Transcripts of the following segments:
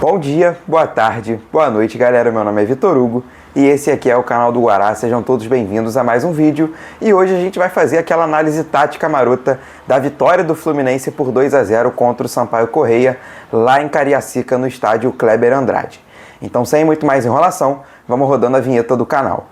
Bom dia, boa tarde, boa noite, galera. Meu nome é Vitor Hugo e esse aqui é o canal do Guará. Sejam todos bem-vindos a mais um vídeo. E hoje a gente vai fazer aquela análise tática marota da vitória do Fluminense por 2-0 contra o Sampaio Corrêa, lá em Cariacica, no estádio Kleber Andrade. Então, sem muito mais enrolação, vamos rodando a vinheta do canal.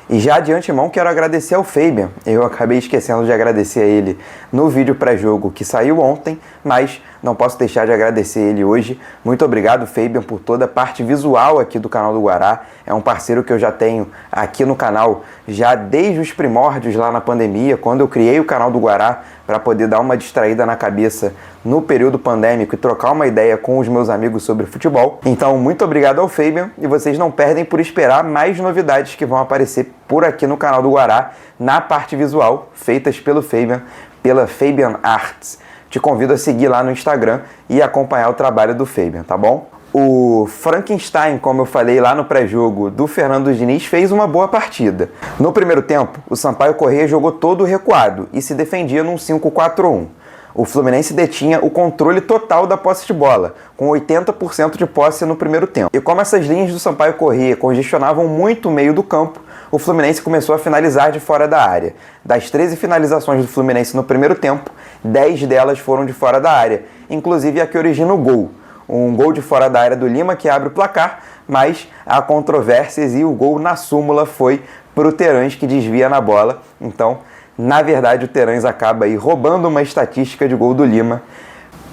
E já de antemão quero agradecer ao Fabian. Eu acabei esquecendo de agradecer a ele no vídeo pré-jogo que saiu ontem, mas não posso deixar de agradecer ele hoje. Muito obrigado, Fabian, por toda a parte visual aqui do canal do Guará. É um parceiro que eu já tenho aqui no canal já desde os primórdios lá na pandemia, quando eu criei o canal do Guará para poder dar uma distraída na cabeça no período pandêmico e trocar uma ideia com os meus amigos sobre futebol. Então, muito obrigado ao Fabian e vocês não perdem por esperar mais novidades que vão aparecer por aqui no canal do Guará, na parte visual, feitas pelo Fabian, pela Fabian Arts. Te convido a seguir lá no Instagram e acompanhar o trabalho do Fabian, tá bom? O Frankenstein, como eu falei lá no pré-jogo do Fernando Diniz, fez uma boa partida. No primeiro tempo, o Sampaio Corrêa jogou todo recuado e se defendia num 5-4-1. O Fluminense detinha o controle total da posse de bola, com 80% de posse no primeiro tempo. E como essas linhas do Sampaio Corrêa congestionavam muito o meio do campo, o Fluminense começou a finalizar de fora da área. Das 13 finalizações do Fluminense no primeiro tempo, 10 delas foram de fora da área, inclusive a que origina o gol. Um gol de fora da área do Lima que abre o placar, mas há controvérsias e o gol na súmula foi para o Terãs, que desvia na bola. Então, na verdade, o Terãs acaba aí roubando uma estatística de gol do Lima.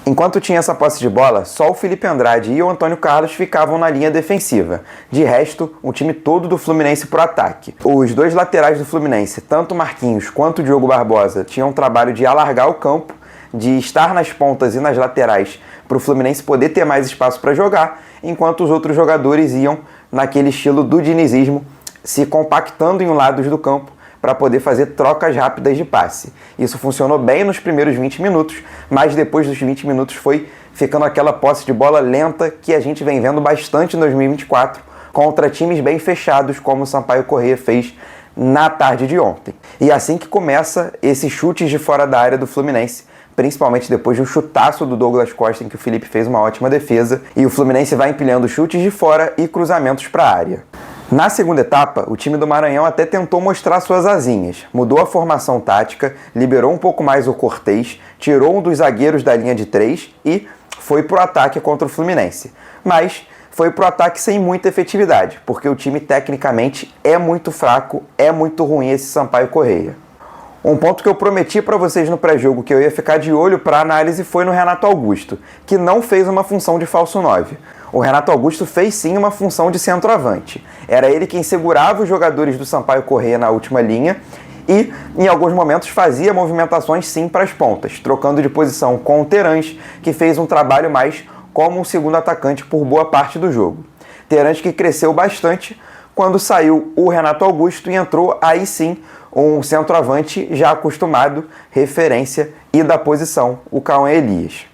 Enquanto tinha essa posse de bola, só o Felipe Andrade e o Antônio Carlos ficavam na linha defensiva. De resto, o time todo do Fluminense pro ataque. Os dois laterais do Fluminense, tanto Marquinhos quanto o Diogo Barbosa, tinham um trabalho de alargar o campo, de estar nas pontas e nas laterais para o Fluminense poder ter mais espaço para jogar, enquanto os outros jogadores iam naquele estilo do dinizismo, se compactando em um lado do campo para poder fazer trocas rápidas de passe. Isso funcionou bem nos primeiros 20 minutos, mas depois dos 20 minutos foi ficando aquela posse de bola lenta que a gente vem vendo bastante em 2024 contra times bem fechados, como o Sampaio Corrêa fez na tarde de ontem. E assim que começa esses chutes de fora da área do Fluminense, principalmente depois de um chutaço do Douglas Costa em que o Felipe fez uma ótima defesa, e o Fluminense vai empilhando chutes de fora e cruzamentos para a área. Na segunda etapa, o time do Maranhão até tentou mostrar suas asinhas, mudou a formação tática, liberou um pouco mais o Cortez, tirou um dos zagueiros da linha de 3 e foi pro ataque contra o Fluminense. Mas foi pro ataque sem muita efetividade, porque o time tecnicamente é muito fraco, é muito ruim esse Sampaio Corrêa. Um ponto que eu prometi para vocês no pré-jogo que eu ia ficar de olho para análise foi no Renato Augusto, que não fez uma função de falso 9. O Renato Augusto fez sim uma função de centroavante. Era ele quem segurava os jogadores do Sampaio Corrêa na última linha e, em alguns momentos, fazia movimentações sim para as pontas, trocando de posição com o Terãs, que fez um trabalho mais como um segundo atacante por boa parte do jogo. Terãs que cresceu bastante quando saiu o Renato Augusto e entrou aí sim um centroavante já acostumado, referência e da posição, o Cauã Elias.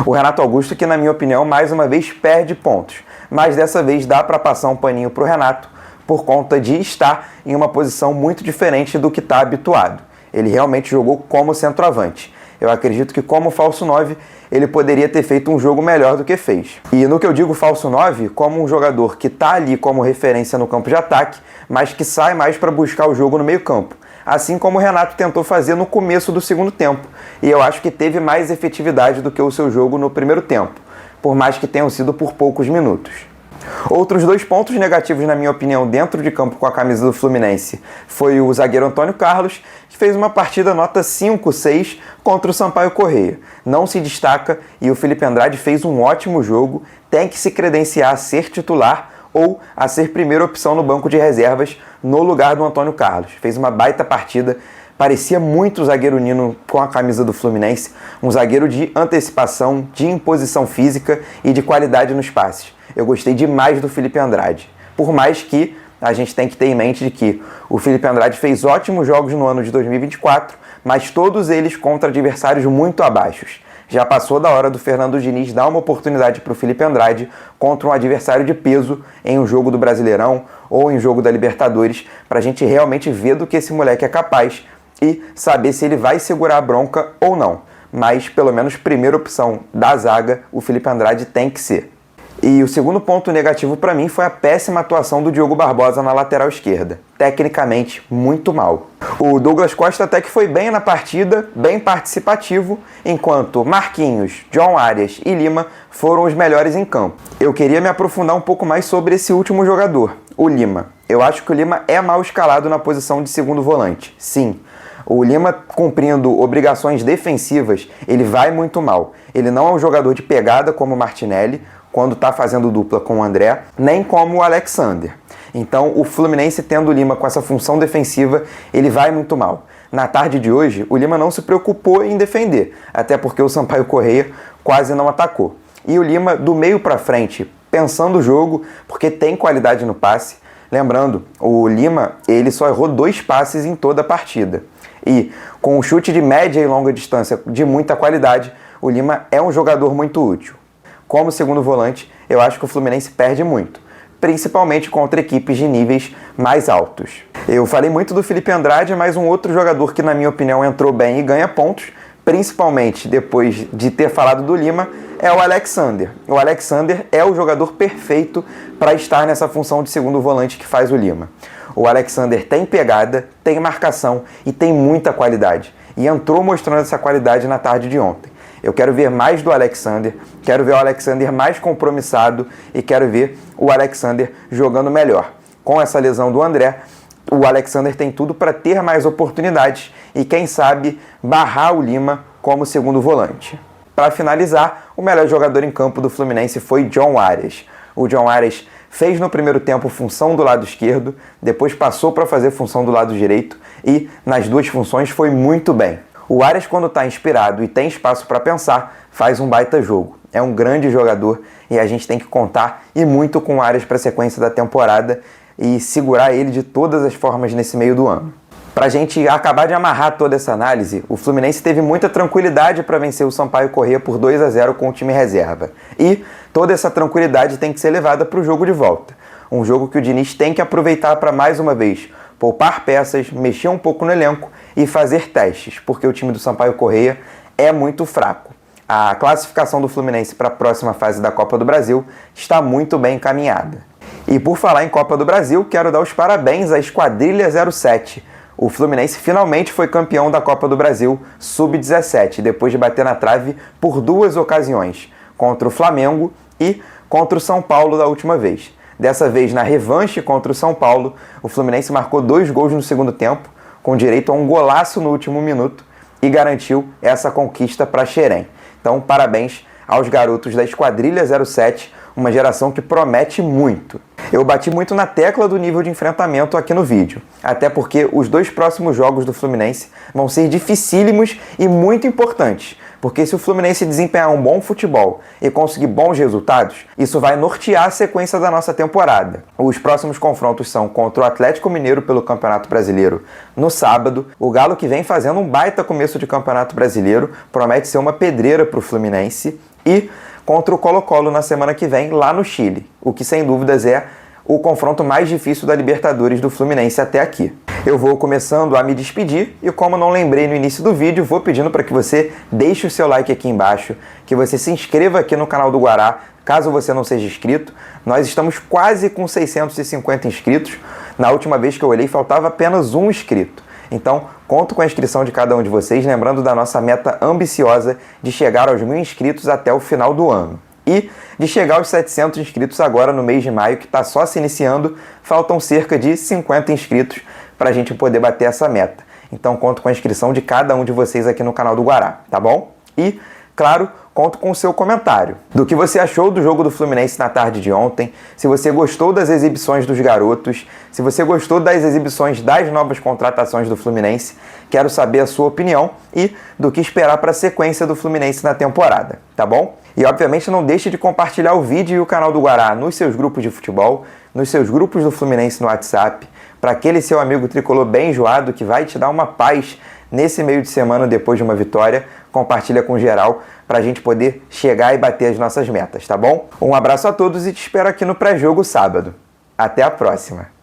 O Renato Augusto que, na minha opinião, mais uma vez perde pontos, mas dessa vez dá para passar um paninho para o Renato por conta de estar em uma posição muito diferente do que está habituado. Ele realmente jogou como centroavante. Eu acredito que como falso 9 ele poderia ter feito um jogo melhor do que fez. E no que eu digo falso 9, como um jogador que está ali como referência no campo de ataque, mas que sai mais para buscar o jogo no meio campo. Assim como o Renato tentou fazer no começo do segundo tempo. E eu acho que teve mais efetividade do que o seu jogo no primeiro tempo, por mais que tenham sido por poucos minutos. Outros dois pontos negativos, na minha opinião, dentro de campo com a camisa do Fluminense, foi o zagueiro Antônio Carlos, que fez uma partida nota 5-6 contra o Sampaio Corrêa. Não se destaca e o Felipe Andrade fez um ótimo jogo, tem que se credenciar a ser titular ou a ser primeira opção no banco de reservas no lugar do Antônio Carlos. Fez uma baita partida, parecia muito o zagueiro Nino com a camisa do Fluminense, um zagueiro de antecipação, de imposição física e de qualidade nos passes. Eu gostei demais do Felipe Andrade, por mais que a gente tem que ter em mente de que o Felipe Andrade fez ótimos jogos no ano de 2024, mas todos eles contra adversários muito abaixo. Já passou da hora do Fernando Diniz dar uma oportunidade para o Felipe Andrade contra um adversário de peso em um jogo do Brasileirão ou em um jogo da Libertadores, para a gente realmente ver do que esse moleque é capaz e saber se ele vai segurar a bronca ou não. Mas, pelo menos, primeira opção da zaga, o Felipe Andrade tem que ser. E o segundo ponto negativo para mim foi a péssima atuação do Diogo Barbosa na lateral esquerda. Tecnicamente, muito mal. O Douglas Costa até que foi bem na partida, bem participativo, enquanto Marquinhos, John Arias e Lima foram os melhores em campo. Eu queria me aprofundar um pouco mais sobre esse último jogador, o Lima. Eu acho que o Lima é mal escalado na posição de segundo volante, sim. O Lima, cumprindo obrigações defensivas, ele vai muito mal. Ele não é um jogador de pegada como o Martinelli, quando está fazendo dupla com o André, nem como o Alexander. Então, o Fluminense, tendo o Lima com essa função defensiva, ele vai muito mal. Na tarde de hoje, o Lima não se preocupou em defender, até porque o Sampaio Corrêa quase não atacou. E o Lima, do meio para frente, pensando o jogo, porque tem qualidade no passe. Lembrando, o Lima, ele só errou 2 passes em toda a partida. E com um chute de média e longa distância de muita qualidade, o Lima é um jogador muito útil. Como segundo volante, eu acho que o Fluminense perde muito, principalmente contra equipes de níveis mais altos. Eu falei muito do Felipe Andrade, mas um outro jogador que, na minha opinião, entrou bem e ganha pontos, principalmente depois de ter falado do Lima, é o Alexander. O Alexander é o jogador perfeito para estar nessa função de segundo volante que faz o Lima. O Alexander tem pegada, tem marcação e tem muita qualidade. E entrou mostrando essa qualidade na tarde de ontem. Eu quero ver mais do Alexander, quero ver o Alexander mais compromissado e quero ver o Alexander jogando melhor. Com essa lesão do André, o Alexander tem tudo para ter mais oportunidades e, quem sabe, barrar o Lima como segundo volante. Para finalizar, o melhor jogador em campo do Fluminense foi John Arias. O John Arias fez no primeiro tempo função do lado esquerdo, depois passou para fazer função do lado direito e, nas duas funções, foi muito bem. O Arias, quando está inspirado e tem espaço para pensar, faz um baita jogo. É um grande jogador e a gente tem que contar e muito com o Arias para a sequência da temporada e segurar ele de todas as formas nesse meio do ano. Para a gente acabar de amarrar toda essa análise, o Fluminense teve muita tranquilidade para vencer o Sampaio Corrêa por 2-0 com o time reserva. E toda essa tranquilidade tem que ser levada para o jogo de volta. Um jogo que o Diniz tem que aproveitar para, mais uma vez, poupar peças, mexer um pouco no elenco e fazer testes, porque o time do Sampaio Corrêa é muito fraco. A classificação do Fluminense para a próxima fase da Copa do Brasil está muito bem encaminhada. E por falar em Copa do Brasil, quero dar os parabéns à Esquadrilha 07. O Fluminense finalmente foi campeão da Copa do Brasil Sub-17, depois de bater na trave por 2 ocasiões, contra o Flamengo e contra o São Paulo da última vez. Dessa vez, na revanche contra o São Paulo, o Fluminense marcou 2 gols no segundo tempo, com direito a um golaço no último minuto, e garantiu essa conquista para Xerém. Então, parabéns aos garotos da Esquadrilha 07, uma geração que promete muito. Eu bati muito na tecla do nível de enfrentamento aqui no vídeo, até porque os 2 próximos jogos do Fluminense vão ser dificílimos e muito importantes, porque se o Fluminense desempenhar um bom futebol e conseguir bons resultados, isso vai nortear a sequência da nossa temporada. Os próximos confrontos são contra o Atlético Mineiro pelo Campeonato Brasileiro no sábado, o Galo, que vem fazendo um baita começo de Campeonato Brasileiro, promete ser uma pedreira para o Fluminense, e contra o Colo-Colo na semana que vem, lá no Chile, o que sem dúvidas é o confronto mais difícil da Libertadores do Fluminense até aqui. Eu vou começando a me despedir e, como não lembrei no início do vídeo, vou pedindo para que você deixe o seu like aqui embaixo, que você se inscreva aqui no canal do Guará, caso você não seja inscrito. Nós estamos quase com 650 inscritos. Na última vez que eu olhei, faltava apenas 1 inscrito. Então, conto com a inscrição de cada um de vocês, lembrando da nossa meta ambiciosa de chegar aos 1000 inscritos até o final do ano. E de chegar aos 700 inscritos agora no mês de maio, que está só se iniciando, faltam cerca de 50 inscritos para a gente poder bater essa meta. Então, conto com a inscrição de cada um de vocês aqui no canal do Guará, tá bom? E, claro, conto com o seu comentário. Do que você achou do jogo do Fluminense na tarde de ontem, se você gostou das exibições dos garotos, se você gostou das exibições das novas contratações do Fluminense, quero saber a sua opinião e do que esperar para a sequência do Fluminense na temporada, tá bom? E, obviamente, não deixe de compartilhar o vídeo e o canal do Guará nos seus grupos de futebol, nos seus grupos do Fluminense no WhatsApp, para aquele seu amigo tricolor bem enjoado que vai te dar uma paz nesse meio de semana depois de uma vitória. compartilha com geral para a gente poder chegar e bater as nossas metas, tá bom? Um abraço a todos e te espero aqui no pré-jogo sábado. Até a próxima!